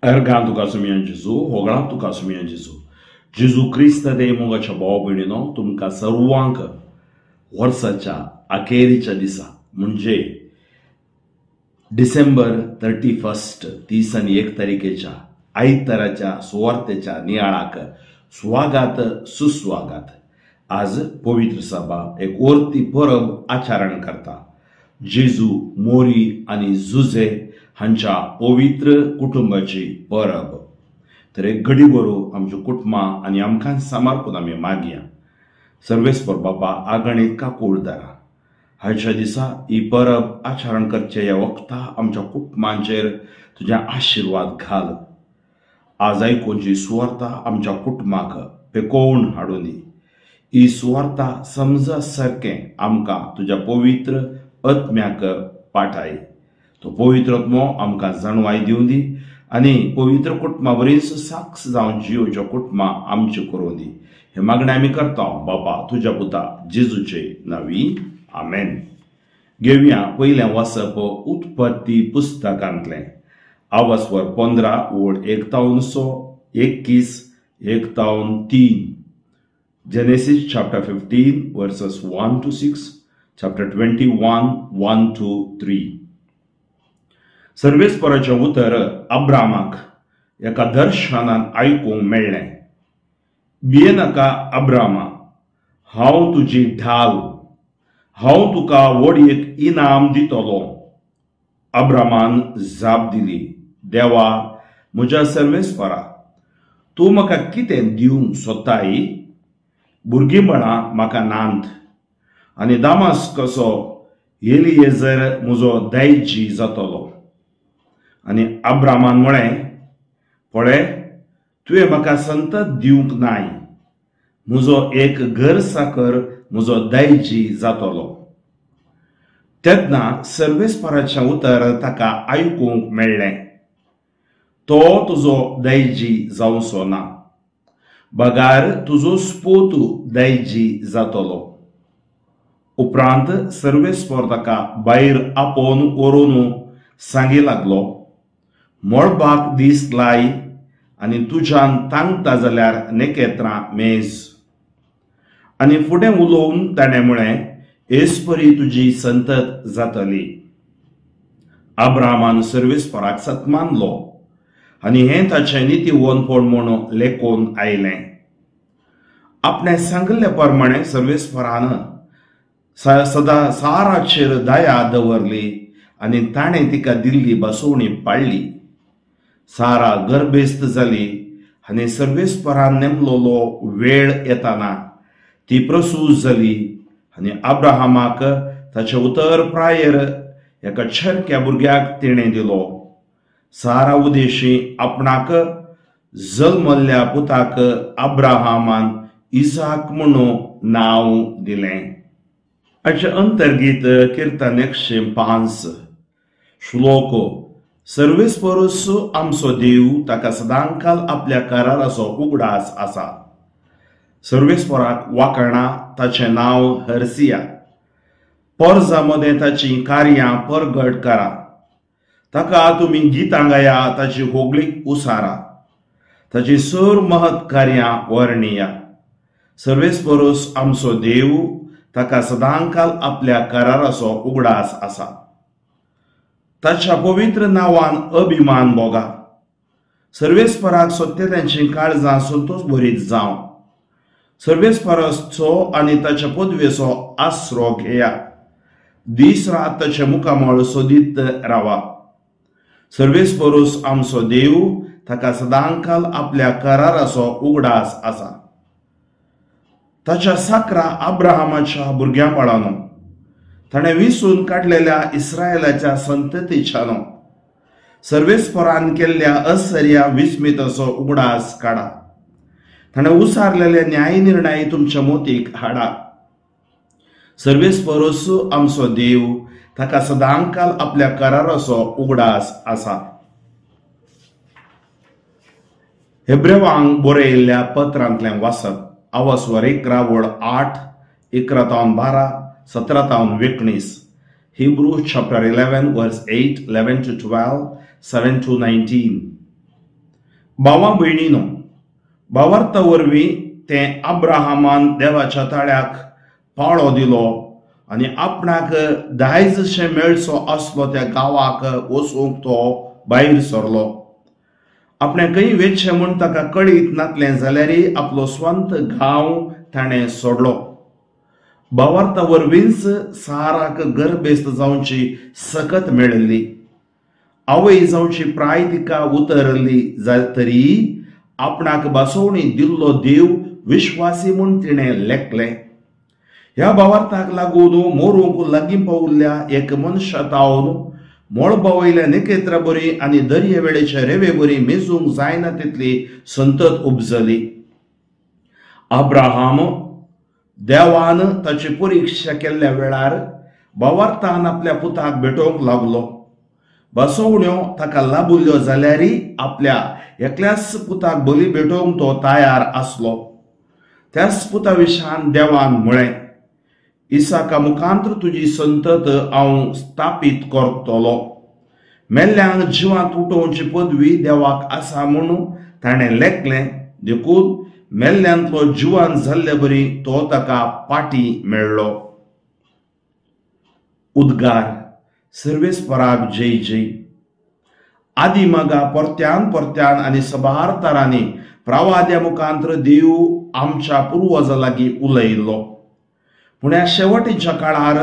Ergan tuka sumian Jesu, hogalan tuka sumian Jesu. Jesu Krista de मोगाच्या भाव भयणीनो तुमका सर्वांक वर्षाच्या अखेरीच्या दिसा म्हणजे डिसेंबर 31 31 आयताराच्या सुवार्तेच्या नियाळाक स्वागत सुस्वागत. आज पवित्र सभा एक वर्ती परब आचरण करता. जेजू मोरी आणि जुजे हांच्या पवित्र कुटुंबाची परब. तर एक घडी बरो आमच्या कुटुंबा आणि आमकां सांबाळून आमी मागया. सर्वेस्पर बाबा आगणीत का कोळदारा हाच्या दिसा ही परब आचरण करचे या वक्ता आमच्या कुटुंबांचेर तुझ्या आशीर्वाद घाल. आज आयकोनची सुवार्ता आमच्या कुटुंबाक पेकोवन हाडून दी. ही सुवार्ता समजा सारखे आमकां तुझ्या पवित्र आत्म्याक पाठाय. तो पवित्र आत्मो आमकां जाणवाय दिवन दी आणि पवित्र कुटुंबा बरीच साक्ष जावन जिवच्या कुटुंबा आमचे करून दी. हे मागणे आम्ही करता बाबा तुझ्या पुता जेजूचे नावी आमेन. घेवया पहिल्या वाचप उत्पत्ती पुस्तकांतले आवाजवर 15 ओळ 1-21 1-3. Genesis chapter 15 verses 1-6, chapter 21 1-3. सर्वेस्पराचे उतर अब्रामाक एका दर्शनान आयकूंक मेळ्ळें. भियेनाका अब्रामा, हांव तुजी ढाल, हांव तुका व्हडयेक इनाम दितलो. अब्रामान जाप दिली, देवा म्हज्या सर्वेस्परा, तूं म्हाका कितें दिवंक सोदताय? भुरगीपणा म्हाका नांत आनी दामास्कसो एलिएझर म्हजो दायजी जातलो. आणि अब्रामान म्हळें, पळय तुवें म्हाका संतत दिवंक नाय. म्हजो एक घर साकर म्हजो दायजी जातलो. तेन्ना सर्वेस्पराचें उतर ताका आयकूंक मेळ्ळें, तो तुजो दायजी जावचो ना, बगार तुजो स्पोतू दायजी जातलो. उपरांत सर्वेस्पर ताका भायर आपोवन व्हरून सांगी लागलो, मळबाक दीस लाय आनी तुज्यान तांगता जाल्यार नेकेत्रां मेज. आनी फुडें उलोवन ताणें म्हळें, एसपरी तुजी संतत जातली. अब्रामान सर्वेस्पराक सतमानलो आनी हें ताचें नितीवंतपण म्हूण लेखून आयलें. आपणें सांगले प्रमाणे सर्वेस्परान सदा साराचेर दया दवरली आनी ताणें तिका दिल्ली बसोवणी पाळ्ळी. सारा गर्भेस्त जाली आनी सर्वेस्परान नेमलोलो वेळ येताना ती प्रसूत जाली आनी अब्राहमाक ताचे उतर प्रायर एका छरक्या भुरग्याक तिणें दिलो. सारा उदेशी आपणाक जल्मल्ल्या पुताक अब्राहमान इसाक म्हणून नांव दिलें. हाचे अंतर्गीत कीर्तन 105 श्लोक. सर्वेस्परूस आमचो देव ताका सदांकाल आपल्या कराराचो उगडास आसा. सर्वेस्पराक वाकणा ताचें नांव हर्सिया. पोरजा मदें ताची कार्यां परगट करा. ताका तुमी गितां गाया, ताची होगलीक उसारा, ताची सर महत् कार्यां वर्णिया. सर्वेस्परूस आमचो देव ताका सदांकाल आपल्या कराराचो उगडास आसा. ताच्या पवित्र नांवान अभिमान बोगा. सर्वेस्पराक सत्यतेची काळजां संतोष भरीत जावं. सर्वेस्पराचो आनी ताच्या पदवेचो आसरो घेया. दीस रात ताचे मुखामळ सोदीत रावा. सर्वेस्परूस आमचो देव ताका सदांकाल आपल्या कराराचो उगडास आसा. ताच्या साकरा अब्राहमाच्या भुरग्यापणानो ताणें विसून काडलेल्या इस्रायलाच्या संततीच्यानो सर्वेस्परान केल्ल्या असर्या विस्मिताचो उगडास काडा. ताणें उसारलेले न्याय निर्णय तुमच्या मोतीक हाडा. सर्वेस्परूस आमचो देव ताका सदांकाल आपल्या कराराचो उगडास आसा. हेब्रेवांक बरयल्ल्या पत्रांतलें वाचप आवाजवर 11-8 11-12 17-19. Hebrews chapter 11 verse 8, 11-12, 7-19. भावा भयणीनो, भावार्था वरवीं ते अब्राहामान देवाच्या ताळ्याक पाळो दिलो आनी आपणाक दायजशे मेळचो असलो त्या गांवाक वचूंक तो भायर सरलो. आपणे खंय वेचचें म्हूण ताका कळीत नासलें जाल्यारय आपलो स्वंत गांव ताणें सोडलो. भावार्था वरवींच साराक गर्भेस्त जावची सकत मेळिल्ली. आवय जावची प्राय तिका उतरली तरी आपणाक बसोवणी दिल्लो देव विश्वासी म्हूण तिणें लेखलें. ह्या भावार्थाक लागून मोरूंक लागीं पावुल्ल्या एक मनशा तावन मोळबा वयल्या निकेत्रां बरी आनी दर्ये वेळेचे रेवे बरी मेजूंक जायना तितली संतत उपजली. अब्राहाम देवान ताची परिक्षा केल्ल्या वेळार भावार्थान आपल्या पुताक भेटोवंक लागलो. बसोवण्यो ताका लाभिल्ल्यो जाल्यारय आपल्या एकल्याच पुताक बली भेटोवंक तो तयार आसलो. त्याच पुता विशान देवान म्हळें, इसाका मुखांतर तुजी संतत हांव स्थापीत करतलो. मेल्ल्यांक जिवांत उठोवची पदवी देवाक आसा म्हूण ताणें लेखलें. देखून मेल्ल्यांतलो जिवांत जाल्ले बरी तो ताका पाटी मेळ्ळो. उद्गार. सर्वेस्पराक जय जय. आदी मगा परत्यान परत्यान आनी सबार तरांनी प्रवाद्या मुखांतर देव आमच्या पुर्वजां लागीं उलयल्लो. पूण ह्या शेवटीच्या काळार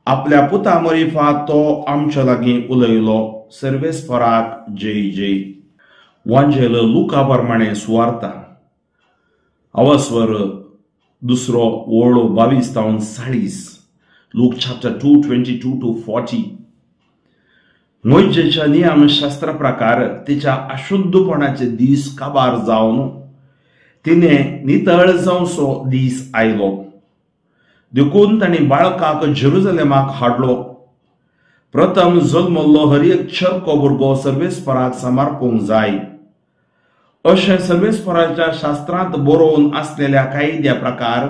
आपल्या पुता मरिफात तो आमच्या लागीं उलयलो. सर्वेस्पराक जय जय. वांजेल लुका प्रमाणे सुवार्ता अवस्वर दुसरो ओळो 22-40. Look chapter 2:22-40. मोइजेच्या नियमशास्त्रा प्रकार तिच्या अशुद्धपणाचे दीस काबार जावन तिने नितळ जावचो दीस आयलो. देखून तांणी बाळकाक जेरुसलेमाक हाडलो. प्रथम जल्मल्लो हर एक चरको भुरगो सर्वेस्पराक समर्पूंक जाय अशें सर्वेस्पराच्या शास्त्रांत बरोवन आसलेल्या कायद्या प्रकार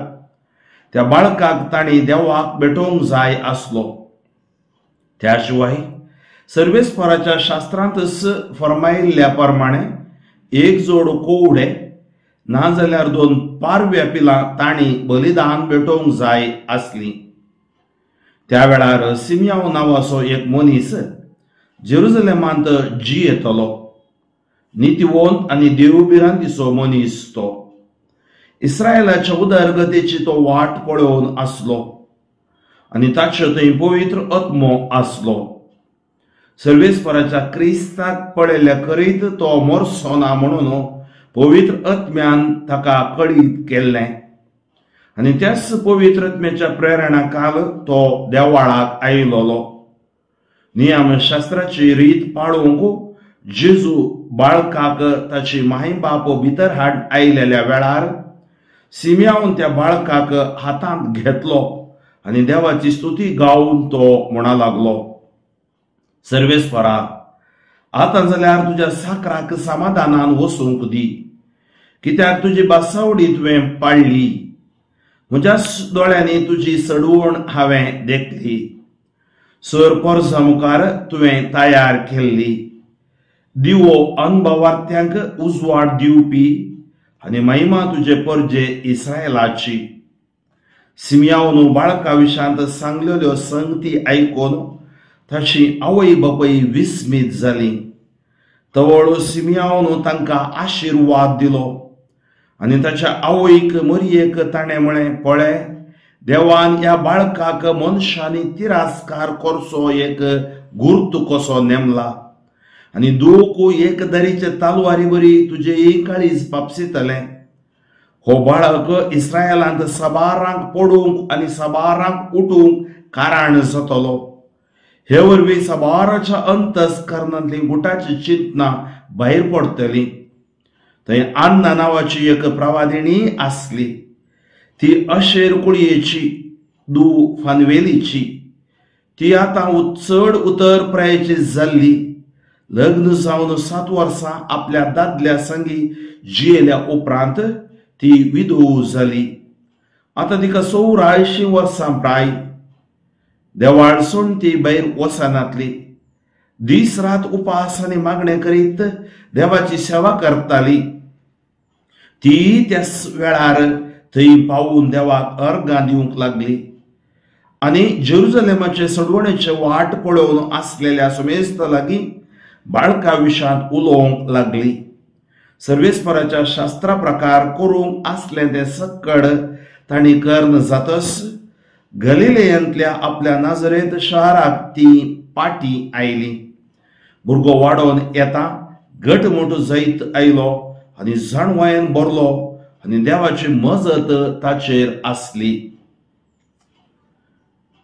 त्या बाळकाक तांणी देवाक भेटोवंक जाय आसलो. त्या शिवाय सर्वेस्पराच्या शास्त्रांतच फरमायिल्ल्या प्रमाणे एक जोड कोवडे नाजाल्यार 2 पारव्या पिलां तांणी बलिदान भेटोवंक जाय आसली. त्या वेळार सिमियोन नांवाचो एक मनीस जेरुसलेमांत येतलो. नितीवंत आनी देवबिरांतीचो मनीस तो. इस्रायलाच्या उदरगतेची तो वाट पळोवन आसलो आनी ताचे थंय पवित्र आत्मो आसलो. सर्वेस्पराच्या क्रिस्ताक पळयल्या करीत तो मरचो ना म्हणून पवित्र आत्म्यान ताका कळीत केल्लें आनी त्याच पवित्र आत्म्याच्या प्रेरणाकाल तो देवाळाक आयिल्लो. नियमशास्त्राची रीत पाळूंक जेजू बाळकाक ताची मायबाप भितर हाड आयिल्ल्या वेळार सिमियोन त्या बाळकाक हातांत घेतलो आनी देवाची स्तुती गावन तो म्हणा लागलो, सर्वेस्परा, आतां जाल्यार तुज्या साकराक समाधानान वचूंक दी, कित्याक तुजी बासावडी तुवें पाळ्ळी. म्हज्या दोळ्यांनी तुजी सडवण हांवें देखली. सर परसा मुखार तुवें तयार केल्ली. दिवो अनभवार्थ्यांक उजवाड दिवपी आनी महिमा तुजे परजे इस्रायलाची. सिमियोन बाळका विशांत सांगलेल्यो संगती आयकून ताची आवय बापूय विस्मीत जाली. तवळो सिमियोन तांकां आशिर्वाद दिलो आनी ताच्या आवयक मरियेक ताणें म्हळें, पळय, देवान ह्या बाळकाक मनशांनी तिरस्कार करचो एक गुर्त कसो नेमला आनी दोकू एक दरीचे तालवारी बरी तुजे काळीज पापसितले. हो बाळक इस्रायलांत सबारांक पडूंक आनी सबारांक उठूंक कारण जातलो. हे वरवीं सबाराच्या अंतस्करणांतली गुटाची चिंतना भायर पडटली. थंय अन्ना नांवाची एक प्रवादिणी आसली. ती अशेर कुळयेची, फानवेलीची. ती आतां चड उतर प्रायेची जाल्ली. लग्न जावन 7 वर्सां आपल्या दादल्या संगी जियेल्या उपरांत ती विधू जाली. आतां तिका 84 वर्सां प्राय. देवाळसून ती भायर वचनातली. दीस रात उपास आनी मागणे करीत देवाची सेवा करताली। ती त्याच वेळार थंय पावून देवाक अर्गां दिवंक लागली आनी जेरुसलेमाचे सडवणेचे वाट पळोवन आसलेल्या सुमेस्त लागीं बाळका विशांत उलोवंक लागली। सर्वेस्पराच्या शास्त्रा प्रकार करूंक आसले ते सक्कड तांणी कर्ण जातस गलिलेयांतल्या आपल्या नाजरेत शाराक ती पाटी आयली। भुरगो वाडोवन येता घटमूट जायत आयलो आनी जाणवायेन भरलो आनी देवाची मजत ताचेर आसली।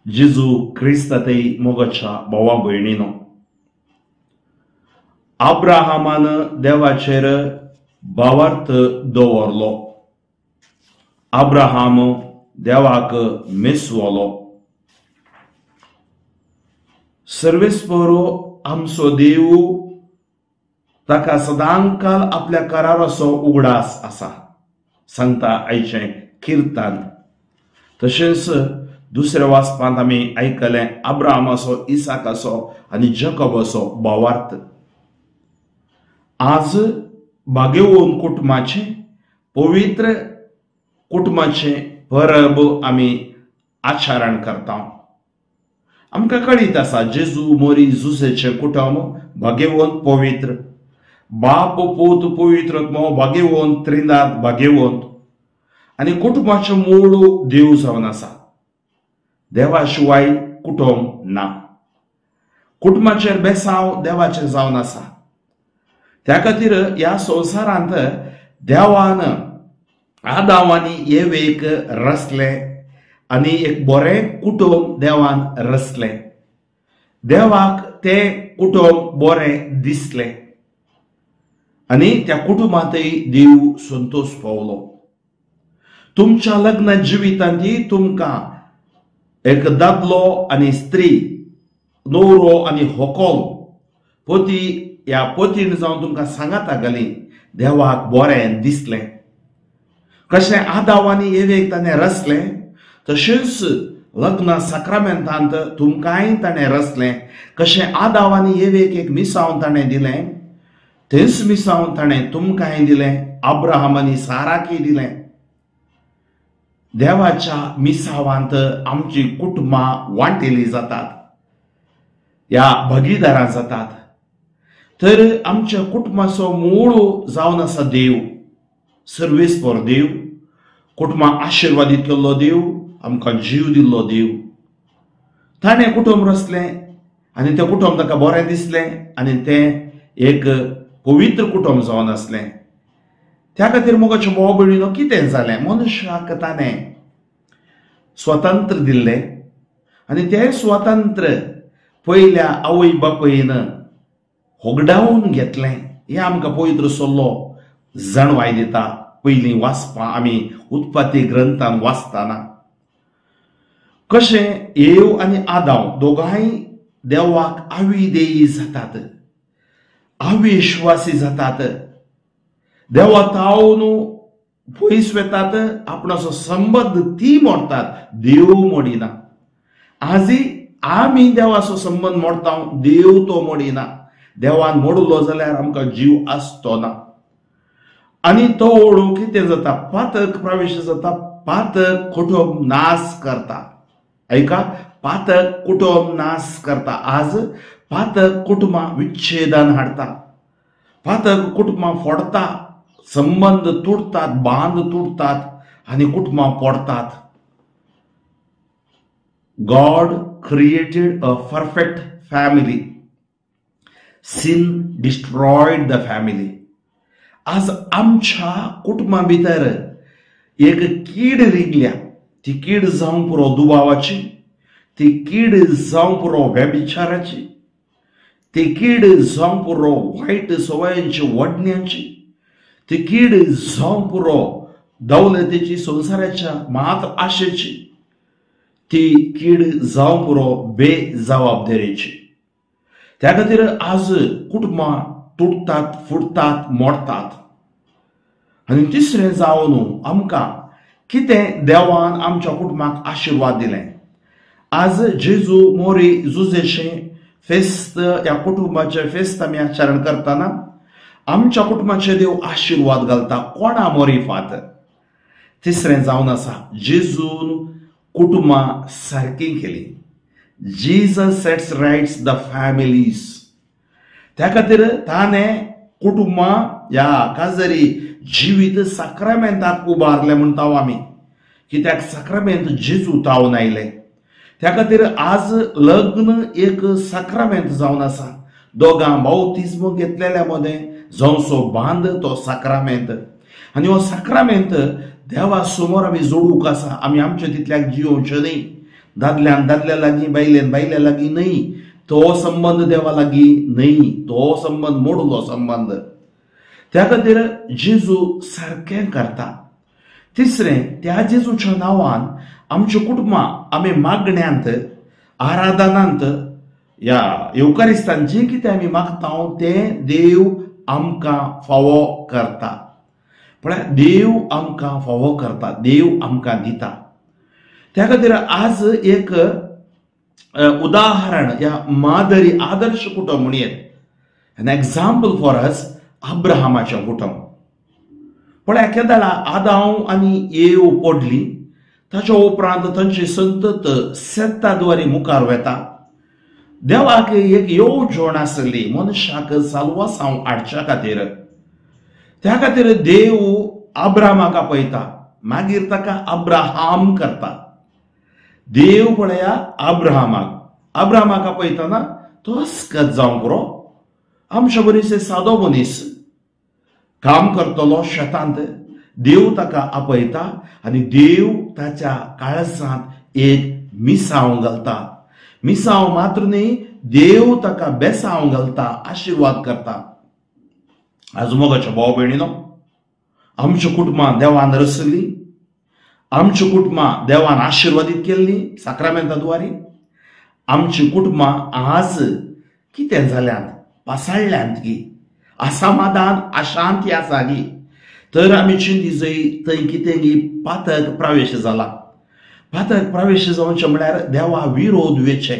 जेजू क्रिस्तातय मोगाच्या भावा भयणीनो, अब्राहामान देवाचेर भावार्थ दवरलो। अब्राहाम देवाक मेसवलो। सर्वेस्परो आमचो देव ताका सदांकाल आपल्या कराराचो उगडास आसा सांगता आयचे किर्तन। तशेंच दुसऱ्या वाचपांत आमी आयकले अब्राहामाचो, इसाकाचो आनी जॅकोबाचो भावार्थ। आज भाग्यवन कुटुंबाचे पवित्र कुटुंबाचे परब आमी आचरण करता। आमकां कळीत आसा जेजू मोरी जुसेचे कुटुंब भाग्यवन पवित्र, बाप पूत पवित्र भाग्यवन त्रिनाथ भाग्यवंत आनी कुटुंबाचे मूळ देव जावन आसा। देवा शिवाय कुटुंब ना। कुटुंबाचेर बेसांव देवाचेर जावन आसा। त्या खातीर ह्या संवसारांत देवान आदामानी येवेक रचले आनी एक बरें कुटुंब देवान रचले। देवाक ते कुटुंब बरें दिसले आनी त्या कुटुंबांतय देव संतोष पावलो। तुमच्या लग्न जिवितांतय तुमकां एक दादलो आनी स्त्री, नवरो आनी व्हंकल, पती ह्या पतीन जावन तुमकां सांगाता घाली देवाक बरें दिसलें। कशें आदाम आनी येवेक ताणें रचलें तशेंच लग्न साक्रामेंतांत तुमकांय ताणें रचलें। कशें आदाम आनी येवेक एक मिसांव ताणें दिलें तेंच मिसांव ताणें तुमकांय दिलें, अब्राहाम आनी साराकय दिलें। देवाच्या मिसावांत आमची कुटुंबां वांटेली जातात, ह्या भागीदारां जातात। तर आमच्या कुटुंबाचो मूळ जावन आसा देव, सर्वेस्पर देव, कुटुंबां आशिर्वादीत केल्लो देव, आमकां जीव दिल्लो देव। ताणें कुटुंब रचलें आनी तें कुटुंब ताका बरें दिसलें आनी तें एक पवित्र कुटुंब जावन आसलें। त्या खातीर मोगाचे भाव भयणीनो, कितें जालें? मनशाक ताणें स्वतंत्र दिल्लें आनी तें स्वतंत्र पयल्या आवय बापयन होगडावन घेतलें। हें आमकां पवित्र सल्लो जाणवाय दिता। पयलीं वाचपा आमी उत्पत्ती ग्रंथान वाचताना कशें येव आनी आदाम दोगांय देवाक आविदेयी जातात, अविश्वासी जातात। देवा तावन पयस वेतात, आपणाचो संबंध ती मोडटात, देव मोडिना। आजी आमी देवाचो संबंध मोडटा, देव तो मोडिना। देवान मोडलो जाल्यार आमकां जीव आसतो ना आनी तो ओळख कितें जाता? पातक प्रवेश जाता, पातक कुटुंब नाश करता। ऐका, पातक कुटुंब नाश करता। आज पातक कुटुंबां विच्छेदन हाडटा, पातक कुटुंबां फोडता, संबंध तुटतात, बांद तुटतात आनी कुटुंबां पडतात। God created a perfect family, sin destroyed the family. आज आमच्या कुटुंबा भितर एक कीड रिगल्या। ती कीड जावं पुरो दुबावाची, ती कीड जावं पुरो व्यभिचाराची, ती कीड जावं पुरो वायट सवयांची वडण्यांची, ती कीड जावं पुरो दौलतेची, संसाराच्या मात्र आशेची, ती कीड जावं पुरो बेजबाबदारीची। त्या खातीर आज कुटुंबां तुटतात, फुटतात, मोडतात। आनी तिसरें जावन आमकां कितें देवान आमच्या कुटुंबाक आशिर्वाद दिलें। आज जेजू मोरी जुजेचें फेस्त या कुटुंबाचे फेस्त आम्ही आचरण करताना आमच्या कुटुंबाचे देव आशीर्वाद घालता कोणा मोरीफात. तिसरें जावन आसा जेजून कुटुंबां सारकी केली. Jesus sets rights the families. त्या खातीर ताणें कुटुंबां ह्या काजरी जिवीत साक्रामेंताक उबारले म्हणटा आमी, कित्याक साक्रामेंत जेजू तावन आयले. त्या खातीर आज लग्न एक साक्रामेंत जावन आसा. दोगां बावतिस्म घेतलेल्या मदें जावचो बांद तो साक्रामेंत. आनी हो साक्रामेंत देवा समोर आमी जोडूंक आसा. आमी आमचे तितल्याक जियोवचे न्ही. दादल्यान दादल्या लागीं बायलेन बायल्या लागीं न्ही. तो संबंध देवा लागीं न्ही. तो संबंध मोडलो संबंध. त्या खातीर जेजू सारकें करता. तिसरें, त्या जेजूच्या नांवान आमच्या कुटुंबां आमी मागण्यांत आराधनांत या येवकारिस्तान जे कितें आमी मागता तें देव आमकां फावो करता. म्हळ्यार देव आमकां फावो करता, देव आमकां दिता. त्या खातीर आज एक उदाहरण या मादरी आदर्श कुटुंब म्हणयेत. एन एक्झाम्पल फॉर अस अब्राहमाचें कुटुंब. पण केदाळा आदाव आनी येव पडली. ताच्या उपरांत तांची संतत शेताद्वारे मुखार वता. देवाक एक येवजण आसली मनशाक साल्वासांव हाडच्या खातीर. त्या खातीर देव अब्राहमाक आपयता, मागीर ताका अब्राहाम करता. देव पळया अब्राहमाक आपयतना तो अस्कत जावंक पुरो. आमच्या मनीस सादो मनीस काम करतलो शेतांत. देव ताका आपयता आनी देव ताच्या काळजांत एक मिसांव घालता. मिसांव मात्र न्ही, देव ताका बेसांव घालता, आशीर्वाद करता. आज मोगाच्या भाव भयणीनो, आमच्या कुटुंबां देवान रचली, आमची कुटुंबां देवान आशीर्वादीत केल्ली साक्रामेंताद्वारे. आमची कुटुंबां आज कितें जाल्यांत, पासाळ्यांत गी, असमाधान अशांती आसा गी, तर आमी चिंती जंय थंय कितें गी पातक प्रवेश जाला. पातक प्रवेश जावचें म्हळ्यार देवा विरोध वेचे.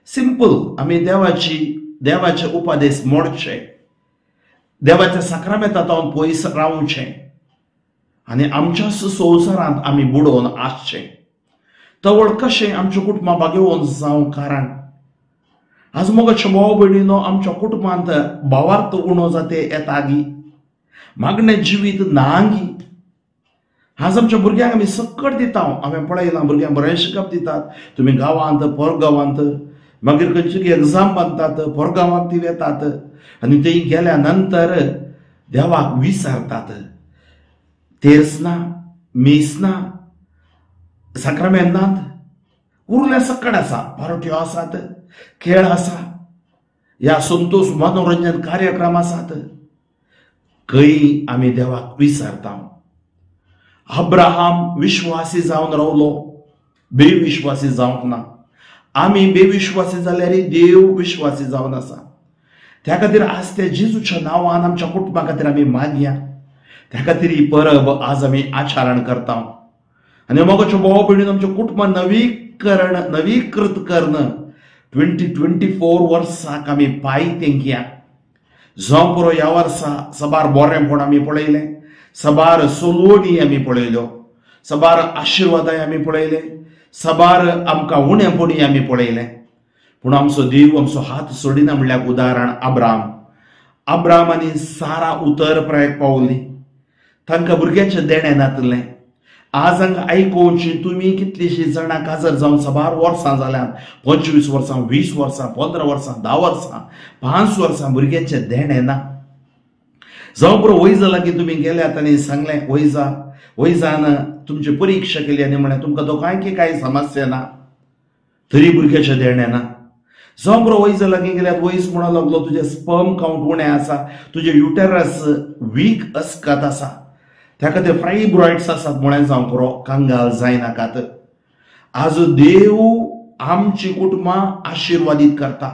सिंपल, आमी देवाचे उपदेश मोडचे, देवाच्या साक्रामेंतांत पयस रावचें आनी आमच्या संवसारांत आमी बुडोवन आसचें. तवळ कशें आमच्या कुटुंबां बागेवून जावं कारण. आज मोगाच्या भाव भयणीनो, आमच्या कुटुंबांत भावार्थ उणो जाते येता गी, मागणें जिवीत ना गी. आज आमच्या भुरग्यांक आमी सक्कट दिता. हांवें पळयलां भुरग्यांक बरें शिकप दितात. तुमी गांवांत परगांवांत मागीर खंयची एग्जाम बांदतात, परगांवांत ती वेतात आनी थंय गेल्या नंतर देवाक विसरतात. तेर्सना, मेसना, साक्रामेंतांत उरल्या सक्कट आसा. पार्ट्यो आसात, खेळ आसा, ह्या संतोष मनोरंजन कार्यक्रम आसात. खंय आमी देवाक विसरता. अब्राहम विश्वासी जावन रावलो, बेविश्वासी जावंक ना. आमी बेविश्वासी जाल्यार देव विश्वासी जावन आसा. त्या खातीर आज त्या जेजूच्या नांवान आमच्या कुटुंबा खातीर आमी मागया. त्या खातीर ही परब आज आमी आचरण करता. आनी मोगाच्यो भाव भयणीनो, आमच्या कुटुंबां नवीकृत करणं 2024 वर्साक आमी पायतेंक या. जावं पुरो ह्या वर्सा सबार बरेंपण आमी पळयलें, सबार सोलवणी आमी पळयल्यो, सबार आशिर्वादाय आमी पळयले, सबार आमकां उणेपणी आमी पळयलें. पूण आमचो देव आमचो हात सोडिना. म्हणल्यार उदाहरण अब्राहम आनी सारा उतर प्रायक पावली. तांकां भुरग्याचें देणें नातलें. आज हांगा आयकोवची तुमी कितलींशीं जाणां काजर जावन सबार वर्सां जाल्यात, 25 वर्सां, 20 वर्सां, 15 वर्सां, 10 वर्सां, 5 वर्सां भुरग्याचें देणें ना. जावं पुरो वैजा लागीं तुमी गेल्यात आनी सांगलें वैजान तुमची परिक्षा केली आनी म्हळें तुमकां दोगांयकी कांय समस्या ना, तरी भुरग्याचें देणें ना. जावं पुरो वैजा लागीं गेल्यात, वैज म्हणूंक लागलो तुजें स्पर्म कावंट उणें आसा, तुजें युटेरस वीक अस्कत आसा, त्या खातीर फायब्रॉइड्स आसात म्हळें जावं पुरो कांगाल जायनाकात. आज देव आमची कुटुंबां आशिर्वादीत करता.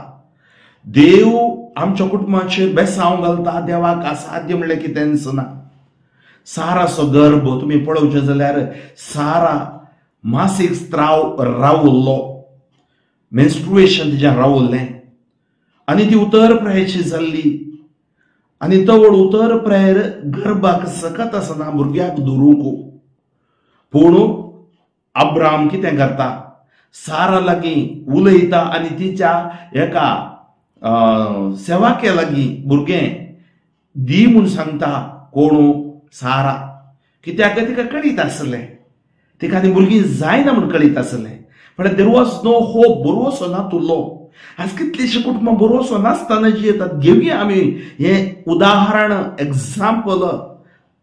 देव आमच्या कुटुंबाचेर बेसांव घालता. देवाक असाध्य म्हणलें कितेंच ना. साराचो गर्भ तुमी पळोवचें जाल्यार सारा मासीक स्त्राव रावुल्लो, मेन्स्ट्रुएशन तिजें रावुल्लें. आनी ती उतर प्रयाची जाल्ली आनी तवड उतर प्रयर गर्भाक सकत आसना भुरग्याक दुरूंक. पूण अब्राम कितें करता, सारा लागीं उलयता आनी तिच्या एका सेवाके लागीं भुरगें दी म्हूण सांगता. कोण? सारा. कित्याक तिका कळीत आसलें, तिका आनी भुरगीं जायना म्हूण कळीत आसलें. पण देर वॉज नो होप, बरोवसो नासलो. आज कितलींशीं कुटुंबां बरोवसो नासतना जियेतात. घेवया आमी हें उदाहरण, एग्जाम्पल.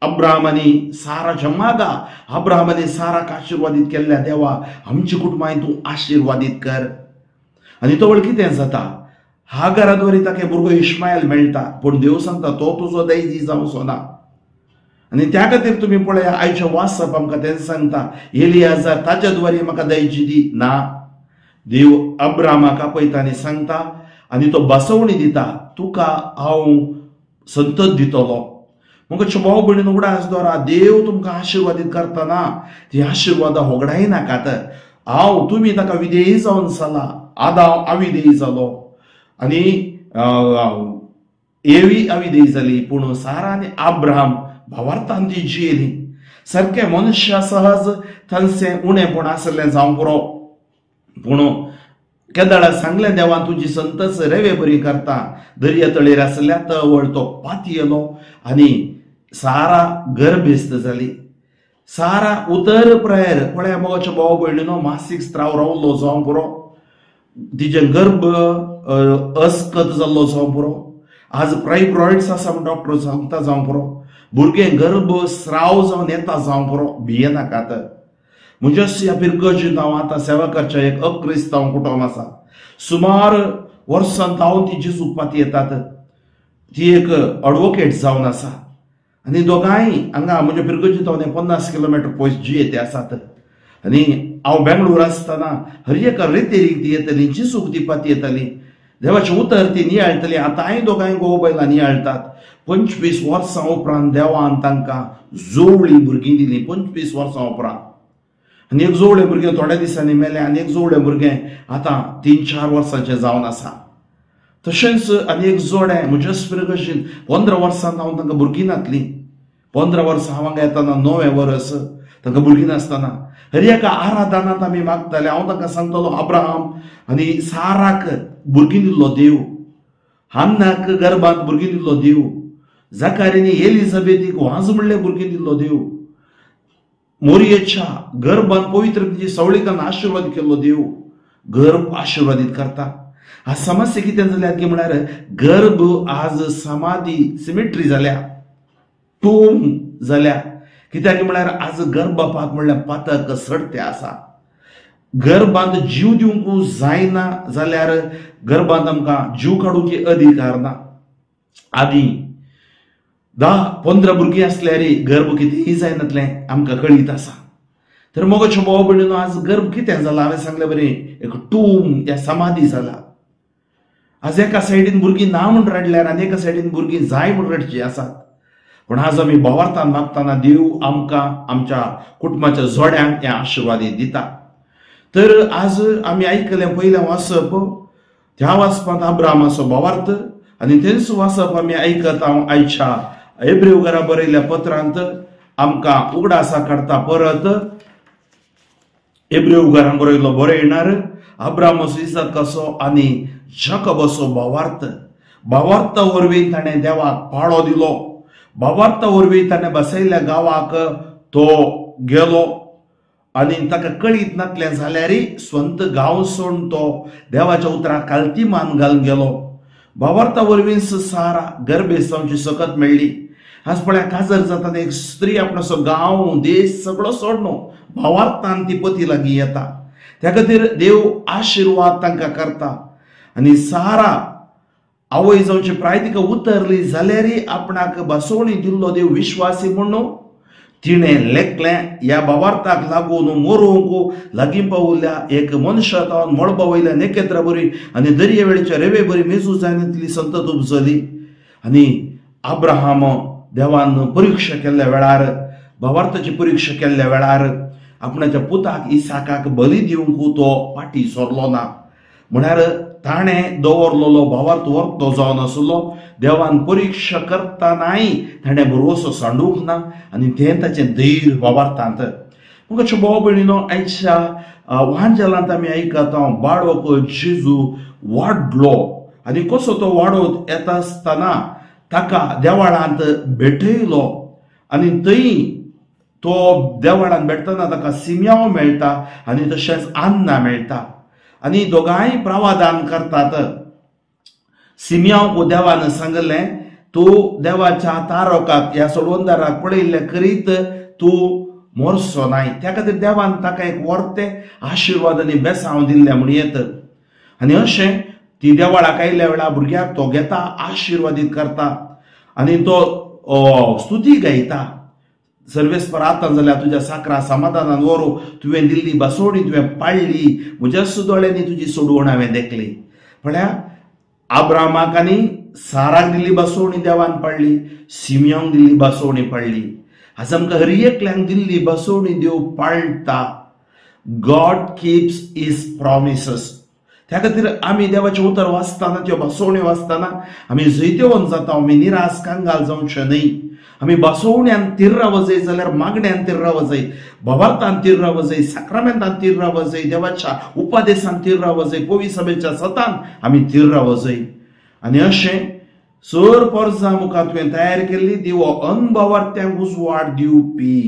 अब्राहम आनी साराच्या मागा. अब्राहमानी साराक आशिर्वादीत केल्ल्या देवा, आमची कुटुंबां तूं आशिर्वादीत कर. आनी तो कितें जाता, हागाराद्वारे ताका भुरगो इश्मायल मेळटा. पूण देव सांगता तो तुजो दैजी जावचो ना. आनी त्या खातीर तुमी पळया, आयच्या वाचप आमकां तें सांगता, एलियाजार ताच्या द्वारे म्हाका दैजी दी ना. देव अब्रामाक आपयता आनी सांगता आनी तो बसवणी दिता, तुका हांव संतत दितलो. मग भाव भयणीन उगडास दवरा. देव तुमकां आशिर्वादीत करतना ती आशिर्वादां होगडाय नाकात. तुमी ताका विधेयी जावन चला. आदाम अविधेयी जालो आनी एवी अविधेयी जाली. पूण सारा आनी अब्राहम भावार्थान ती जियेली. सारकें मनुष्य सहज थंयचें उणेपण आसलें जावं पुरो. पूण केदाळा सांगलें देवान, तुजी संतच रेवे बरी करता. दर्या तळेर आसल्या तवळ तो पाती येलो आनी सारा गर्भेस्त जाली. सारा उतर प्रयर पळय मोगाच्या भाव भयणीनो, मासीक स्त्राव रावलो जावं पुरो. तिचे गर्भ अस्कत जाल्लो जावं पुरो. आज प्रायब्रॉइड्स आसा म्हूण डॉक्टर सांगता जावं पुरो. भुरगें गर्भ स्राव जावन येता जावं पुरो. भिये नाकात. म्हज्या पिरगजीन हांव आतां सेवा करच्या एक अक्रिस्तांव कुटुंब आसा. सुमार वर्सांत हांव ती जेजूक पाती येतात. ती एक एडवोकेट जावन आसा आनी दोगांय हांगा म्हज्या पिरगजीन 50 किलोमीटर पयस जियेते आसात. आनी हांव बेंगळूर आसतना हर एका रेतेरीक ती येतली, जेजूक ती पाती येतली. देवाचें उतर ती नियाळटली. आतांय दोगांय घोव बायलां नियाळटात. 25 वर्सां उपरांत देवान तांकां जोवळी भुरगीं दिलीं. 25 वर्सां उपरांत. आनी एक जोवळें भुरगें थोड्या दिसांनी मेलें आनी एक जोवळें भुरगें आतां 3-4 वर्सांचें जावन आसा. तशेंच आनी एक जोडें म्हज्या पिरगजीन 15 वर्सांत हांव तांकां भुरगीं नातलीं. 15 वर्सां हांव हांगा येतना 9वें वर्स तांकां भुरगीं नासतना हर एका आराधनांत आमी मागताले. हांव तांकां सांगतलो, अब्राहम आनी साराक भुरगीं दिल्लो देव, हान्नाक गर्भांत भुरगीं दिल्लो देव, जाकारियानी एलिझाबेथीक वाज म्हणलें भुरगीं दिल्लो देव, मोरियेच्या गर्भांत पवित्रतेची सवळीकान आशिर्वाद केल्लो देव गर्भ आशिर्वादीत करता. आज समस्या कितें जाल्यात की म्हळ्यार गर्भ आज समाधी सिमेट्री जाल्या, टूम जाल्या. कित्याक म्हळ्यार आज गर्भपात म्हणल्यार पातक सडते आसा. गर्भांत जीव दिवंक जायना जाल्यार गर्भांत आमकां जीव काडूंक अधिकार ना. आदी 10-15 भुरगीं आसल्यार गर्भ कितेंय जायनातलें आमकां कळीत आसा. तर मोगाच्या भाव भयणीनो, आज गर्भ कितें जाला हांवें सांगलें बरें, एक टूम या समाधी जाला. आज एका सायडीन भुरगीं ना म्हूण रडल्यार आनी एका सायडीन भुरगीं जाय म्हूण रडचीं आसात. पण आज आमी भावार्थान मागतना देव आमकां आमच्या कुटुंबाच्या जोड्यांक हें आशिर्वादी दिता. तर आज आमी आयकलें पयलें वाचप, त्या वाचपांत अब्राहमाचो भावार्थ आनी तेंच वाचप आमी आयकत हांव आयच्या एब्रेव बरयल्ल्या पत्रांत आमकां उगडासा काडटा. परत एब्रेव बरयल्लो बरयणार अब्राहमाचो इसाकाचो आनी जाकोबाचो भावार्थ. भावार्था वरवीं ताणें देवाक पाळो दिलो. भावार्था वरवीं ताणें बसयल्ल्या गांवाक तो गेलो आनी ताका कळीत नासलें जाल्यारय स्वंत गांव सोडून तो देवाच्या उतराक काल्तीमान घालून गेलो. भावार्था वरवींच सारा गर्भेस्तांवची सकत मेळ्ळी. आज पळया, काजर जातना एक स्त्री आपणाचो गांव देश सगळो सोडनो भावार्थान ती पती लागीं येता. त्या खातीर देव आशिर्वाद तांकां करता. आनी सारा आवय जावची प्राय तिका उतरली जाल्यारय आपणाक बसवणी दिल्लो देव विश्वासी म्हणून तिणें लेखलें. ह्या भावार्थाक लागून मोरूंक लागीं पावल्या एक मनशांत मळबा वयल्या नेकेत्रा बरी आनी दर्ये वेळेच्या रेवे बरी मेजू जायनातली संतत उपजली. आनी अब्राहम देवान परीक्षा केल्ल्या वेळार, भावार्थाची परीक्षा केल्ल्या वेळार आपणाच्या पुताक इसाकाक बली दिवंक तो फाटी सरलो ना. म्हळ्यार ताणें दवरलेलो भावार्थ वर्तो जावन आसलो देवान परीक्षा करतानाय ताणें भरवोसो सांडूंक ना आनी तें ताचें धैर्य भावार्थांत. मुखाचे भाव भयणीनो, आयच्या वांजेलांत आमी आयकता बाळक जेजू वाडलो आनी कसो तो वाडत येता आसतना ताका देवाळांत भेटयलो आनी थंय तो देवाळांत भेटतना ताका सिम्यांव मेळटा आनी तशेंच अन्ना मेळटा आनी दोगांय प्रावादान करतात. सिम्यांव देवान सांगलें, तूं देवाच्या तारकाक ह्या सोडवंदाराक पळयल्ले करीत तूं मोरचो नाय. त्या खातीर देवान ताका एक व्हरतें आशिर्वाद आनी बेसांव दिल्लें म्हूण येत आनी अशें ती देवाळाक आयिल्ल्या वेळार भुरग्याक तो घेता, आशिर्वादीत करता आनी तो स्तुती गायता. सर्वेस्पर आता जाल्यार तुज्या साकरा समाधानान व्हरू, तुवें दिल्ली बसवणी तुवें पाळ्ळी, म्हज्या सुदोळ्यांनी तुजी सोडवण हांवें देखली. म्हळ्यार आब्रामाक आनी साराक दिल्ली बसवणी देवान पाळ्ळी, सिम्यांक दिल्ली बसवणी पाळ्ळी. आज आमकां हर एकल्यांक दिल्ली बसवणी देव पाळटा. God keeps his promises. त्या खातीर आमी देवाचें उतर वाचतना, त्यो बसवण्यो वाचतना आमी जैतेवन जाता, आमी निराश कांगाल जावचे न्हय. आमी बसवण्यान तीर रावजय जाल्यार मागण्यान तीर रावजय, भावार्थान तीर रावजय, साक्रामेंतान तीर रावजय, देवाच्या उपादेशान तीर रावजय, पवित्र सभेच्या सतान आमी तीर रावजय. आनी अशें सर परजां मुखार तुवें तयार केल्ली देव अनभावार्थ्यांक उजवाड दिवपी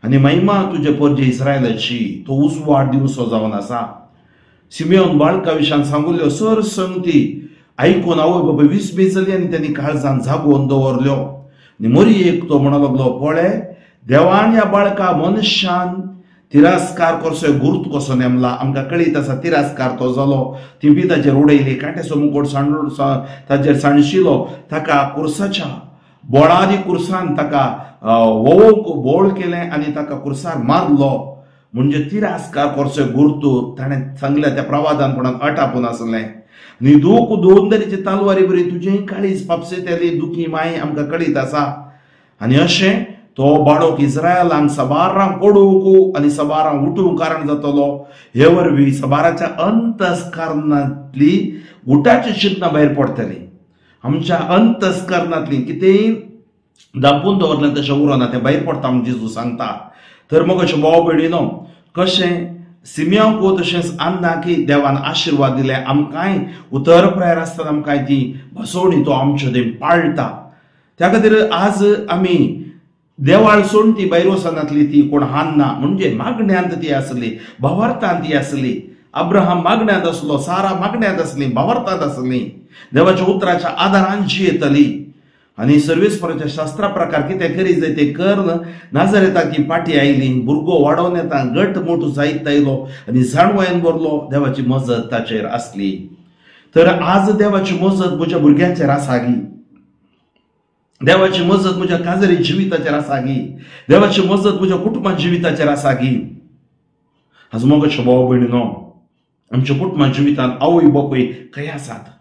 आनी महिमा तुजे परजे इस्रायलाची तो उजवाड दिवचो जावन आसा. सिम्योन बाळका विशयान सांगुल्ल्यो सर संगती आयकून आवय बापूय विस्मेजली आनी त्यांनी काळजान जागोवन दवरल्यो. आनी मरयेक तो म्हणूंक लागलो, पळय देवान ह्या बाळका मनशान तिरस्कार करचो गुर्त कसो नेमला. आमकां कळीत आसा तिरस्कार तो जालो, ती बी ताचेर उडयली, कांटेचो मुकोट ताचेर सांडशिलो, ताका कुर्साच्या बोळादी कुर्सान ताका वोवोवंक बोळ केलें आनी ताका कुर्सार मारलो. म्हणजे तिरस्कार करचो गुर्तू ताणें सांगलें त्या प्रवादानपणान अटापून आसलें. न्हिदूक दोन तरेची तालवारी बरी तुजें काळीज पापसेतेली दुखी माय आमकां कळीत आसा. आनी अशें तो बाळक इस्रायलांक सबारां पडूंक आनी सबारां उठूंक कारण जातलो. हे वरवीं सबाराच्या अंतस्करणांतली उठाची चिंतना भायर पडटली. आमच्या अंतस्करणांतली कितेंय दापून दवरलें तशें उरना, तें भायर पडटा म्हूण जेजू सांगता. तर मग अशें भाव भयणीनो, कशें सिम्यांक तशेंच अन्नाकी देवान आशिर्वाद दिले, आमकांय उतर प्रायर आसतना आमकांय ती बसवणी तो आमच्यो थंय पाळटा. त्या खातीर आज आमी देवाळ सोडून ती भायर वचनातली ती कोण हान्ना म्हणजे मागण्यांत ती आसली, भावार्थांत ती आसली. अब्राहम मागण्यांत आसलो, सारा मागण्यांत आसली, भावार्थांत आसली, देवाच्या उतराच्या आदारान जियेतली. आनी सर्वेस्पराच्या शास्त्रा प्रकार कितें करी जाय ते करन नाजरेताक ती पाटी आयली, भुरगो वाडोवन येता, घट मोठ जायत आयलो आनी जाणवायेन भरलो, देवाची मजत ताचेर आसली. तर आज देवाची मजत म्हज्या भुरग्यांचेर आसा गी, देवाची मजत म्हज्या काजरी जिविताचेर आसा गी, देवाची मजत म्हज्या कुटुंबा जिविताचेर आसा गी. आज मोगाचे भाव भयणीनो, आमच्या कुटुंबा जिवितान आवय बापूय खंय आसात.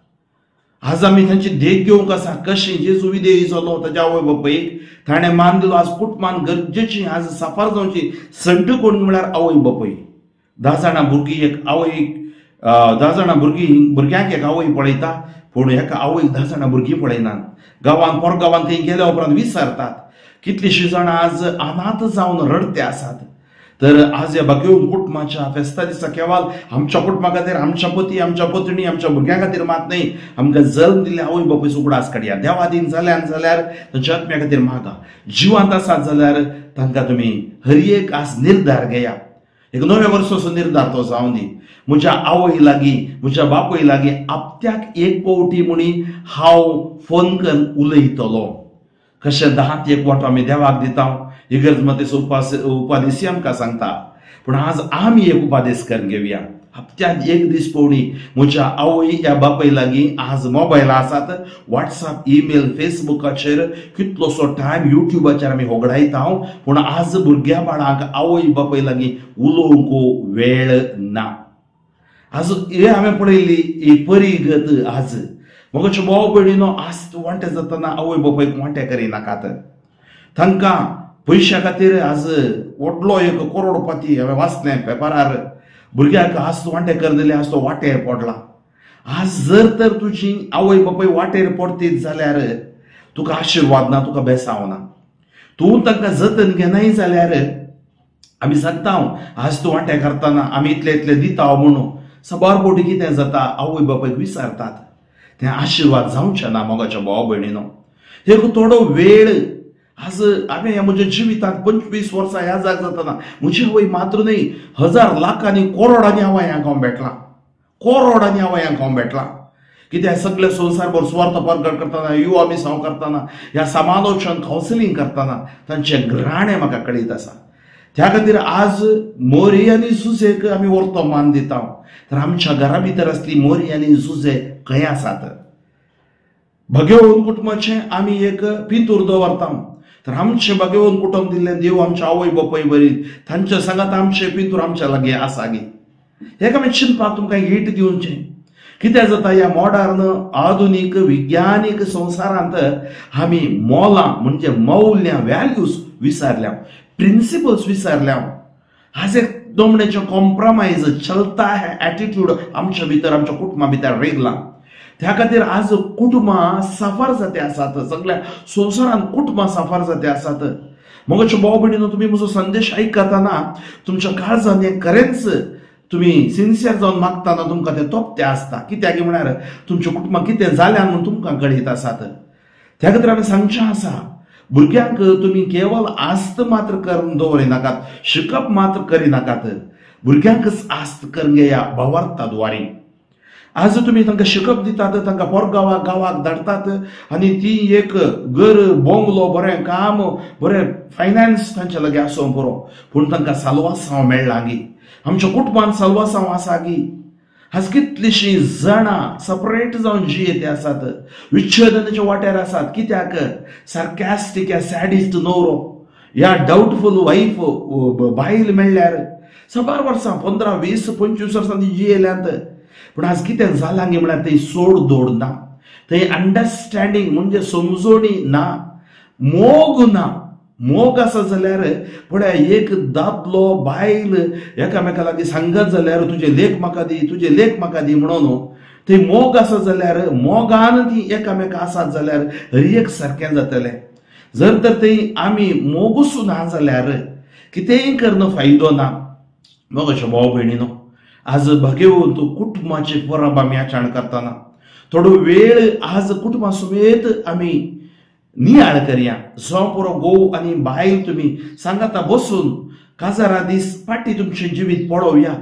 आज आमी तांची देख घेवंक आसा. कशी जेजू विदेय जालो ताच्या आवय बापूयक ताणें मान दिलो. आज कुटुंबान गरजेची आज सफार जावची संट कोण म्हळ्यार आवय बापूय. 10 जाणां भुरगीं एक आवयक 10 जाणां भुरग्यांक एक आवय पळयता, पूण एका आवयक 10 जाणां भुरगीं पळयनात. गांवांत परगांवांत थंय गेल्या उपरांत विसरतात. कितलींशीं जाणां आज अनाथ जावन रडते आसात. तर आज ह्या बाकीच्या कुटुंबाच्या फेस्ता दिसा केवळ आमच्या कुटुंबा खातीर, आमच्या पती, आमच्या पत्नी, आमच्या भुरग्यां खातीर मात न्हय, आमकां जल्म दिल्ले आवय बापूयचो उगडास काडया. देवादीन जाल्यार तांच्या आत्म्या खातीर मागा. जिवांत आसात जाल्यार तांकां तुमी हर एक आज निर्धार घेया. एक नव्या वर्साचो निर्धार तो जावं दी. म्हज्या आवय लागीं, म्हज्या बापूय लागीं हप्त्याक एक पावटी म्हणी हांव फोन करून उलयतलो. कशें 10 एक वांटो आमी देवाक दिता. इगर्ज मतेचो उपादेशी आमकां सांगता. पूण आज आमी एक उपादेश करून घेवया. हप्त्याक एक दीस पवणी म्हज्या आवय या बापूय लागीं आज मोबायल आसात, व्हॉट्सअप, ईमेल, फेसबुकाचेर कितलोसो टायम युट्यूबाचेर आमी होगडायता. पूण आज भुरग्या बाळांक आवय बापूय लागीं उलोवंक वेळ ना. आज हे हांवें पळयली एक बरी गत. आज मोगाचे भाव भयणीनो, आज वांटे जातना आवय बापूयक वांटे करिनाकात. तांकां पयशा खातीर आज व्हडलो एक करोडपती हांवें वाचलें पेपरार. भुरग्याक आज तूं वांटेकार दिले आज तो वाटेर पडला. आज जर तर तुजी आवय बापूय वाटेर पडतीत जाल्यार तुका आशिर्वाद ना, तुका बेसाव ना. तूं तांकां जतन घेनाय जाल्यार आमी सांगता आज तूं वांटे करतना आमी इतले इतले दिता म्हणून सबार पोटी कितें जाता आवय बापूयक विसरतात. तें आशिर्वाद जावचें ना मोगाच्या भाव भयणीनो. एक थोडो वेळ आज हांवें म्हज्या जिवितांत 25 वर्सां ह्या जाग जातना म्हजी आवय मात्र न्ही, हजार लाखांनी करोडांनी आवयांक हांव भेटला, करोडांनी आवयांक हांव भेटला. कित्याक सगळे संवसारभर स्वार्थ प्रकट करतना, युवा मिसांव करतना, ह्या समालोचन कावन्सिलींग करतना तांचे घराणें म्हाका कळीत आसा. त्या खातीर आज मोरी आनी झुजेक आमी व्हरतो मान दिता. तर आमच्या घरा भितर असली मोरी आनी झुजे खंय आसात? भगवन कुटुंबाचे आमी एक पितूर दवरता. तर आमचे भगवन कुटुंब दिल्लें देव आमच्या आवय बापूय बरी, तांच्या सांगात आमचे पितूर आमच्या लागीं आसा गे. हेका आमी चिंतपाक तुमकां हीट दिवचें. कितें जाता ह्या मॉडर्न आधुनीक विज्ञानीक संवसारांत आमी मोलां म्हणजे मौल्य व्हॅल्यूज विसरल्या, प्रिंसिपल्स विसरल्या. आज एक दोमणेचे कॉम्प्रोमाइज चलता हे एटिट्यूड आमच्या भितर आमच्या कुटुंबा भितर रेगला. त्या खातीर आज कुटुंबां सफर जाते आसात, सगळ्या संवसारांत कुटुंबां सफर जाते आसात. मोगाच्या भाव भयणीनो, तुमी म्हजो संदेश आयकतना तुमच्या काळजान हें खरेंच तुम्ही सिन्सियर जावन मागतना तुमकां तें तोपतें आसता. कित्याक म्हळ्यार तुमच्या कुटुंबाक कितें जालें म्हणून तुमकां कळीत आसात. त्या खातीर आमी सांगचें आसा, भुरग्यांक तुमी केवळ आस्त मात्र करून दवरिनाकात, शिकप मात्र करिनाकात, भुरग्यांकच आस्त करून घेया भावार्थाद्वारे. आज तुम्ही तांकां शिकप दितात, तांकां परगांवाक गांवाक धाडटात आनी ती एक घर बंगलो बरें काम बरें फायनान्स तांचे लागीं आसूं बरो, पूण तांकां साल्वासांव मेळना गी. आमच्या कुटुंबांत साल्वासांव आसा गी. आज कितलीशीं जाणां सपरेट जावन जियेते आसात, विच्छेदनाच्या वाट्यार आसात. कित्याक? सार्कॅस्टीक या सॅडिस्ट न्हवरो या डाउटफुल वाईफ बायल मेळ्ळ्यार सबार वर्सां 15, 20, 25 वर्सां ती जियेल्यांत. पण आज कितें जालां गे म्हळ्यार थंय सोड दोड ना, थंय अंडरस्टँडींग म्हणजे समजोणी ना, मोग ना. मोग आसा जाल्यार पळय, एक दादलो बायल एकामेका लागीं सांगत जाल्यार तुजे लेख म्हाका दी, तुजे लेख म्हाका दी म्हणून थंय मोग आसा जाल्यार मोगान ती एकामेका आसात जाल्यार हरियेक सारकें जातलें. जर तर थंय आमी मोगूच ना जाल्यार कितेंय करणं फायदो ना. मोगाच्या भाव भयणीनो, आज भगवंत कुटुंबाची परब आमी आचरण करतना थोडो वेळ आज कुटुंबा समेत आमी नियाळ करया. जो पुरो घोव आनी बायल तुमी सांगाता बसून काजारा दीस फाटी तुमचें जिवीत पळोवया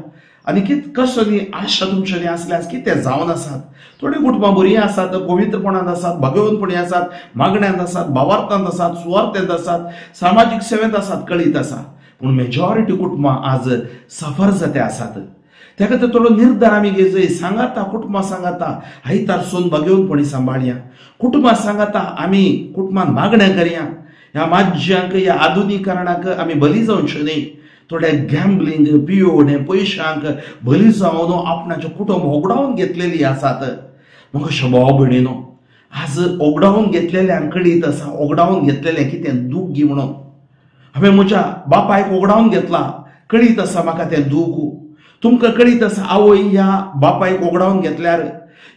आनी कसली आशा तुमच्यांनी आसल्यार कितें जावन आसात. थोडी कुटुंबां बरीं आसात, पवित्रपणांत आसात, भगवंतपणी आसात, मागण्यांत आसात, भावार्थांत आसात, सुवार्थेंत आसात, सामाजीक सेवेंत आसात, कळीत आसा. पूण मेजॉरिटी कुटुंबां आज सफर जाते आसात. त्या खातीर थोडो निर्धार आमी घेवचो. सांगाता कुटुंबां सांगाता आयतार सोन भगवंतपणी सांबाळया. कुटुंबां सांगाता आमी कुटुंबांत मागण्या करया. ह्या माज्यांक ह्या आधुनीकरणाक आमी बली जावचें न्ही. थोडे गॅम्बलिंग, पियोवणे, पयशांक बली जावन आपणाचें कुटुंब ओगडावन घेतलेली आसात. म्हाका भाव भयणीनो, आज ओगडावन घेतलेल्यांक कळीत आसा ओगडावन घेतलेलें कितें दूख गी म्हणून. हांवें म्हज्या बापायक ओगडावन घेतला, कळीत आसा म्हाका तें दूख. तुमकां कळीत आसा आवय ह्या बापायक ओगडावन घेतल्यार,